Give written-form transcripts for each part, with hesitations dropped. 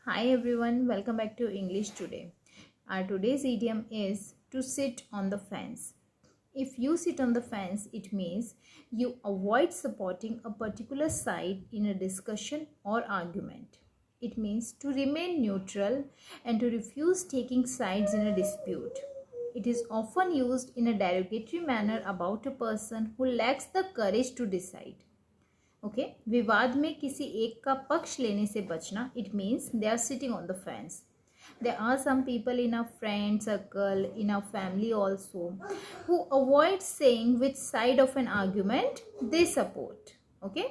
Hi everyone, welcome back to English today. Our today's idiom is to sit on the fence. If you sit on the fence, it means you avoid supporting a particular side in a discussion or argument. It means to remain neutral and to refuse taking sides in a dispute. It is often used in a derogatory manner about a person who lacks the courage to decide. Okay विवाद में किसी एक का पक्ष लेने से बचना. It means they are sitting on the fence. There are some people in our friend circle, in our family also, who avoid saying which side of an argument they support. Okay?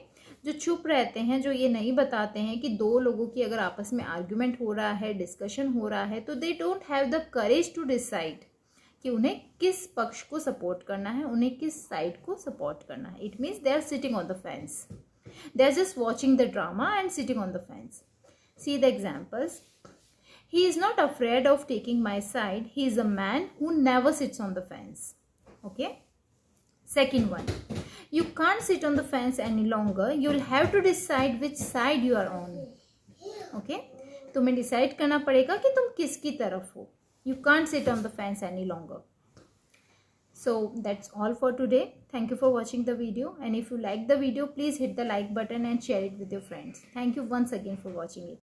जो चुप रहते हैं, जो ये नहीं बताते हैं कि दो लोगों की अगर आपस में आर्ग्यूमेंट हो रहा है, डिस्कशन हो रहा है, तो they don't have the courage to decide कि उन्हें किस पक्ष को सपोर्ट करना है, उन्हें किस साइड को सपोर्ट करना है. It means they are sitting on the fence. They are just watching the drama and sitting on the fence. See the examples. He is not afraid of taking my side. He is a man who never sits on the fence. Okay. Second one. You can't sit on the fence any longer. You will have to decide which side you are on. Okay. तुम्हें decide करना पड़ेगा कि तुम किसकी तरफ हो. You can't sit on the fence any longer. So that's all for today. Thank you for watching the video, and if you like the video, please hit the like button and share it with your friends. Thank you once again for watching it.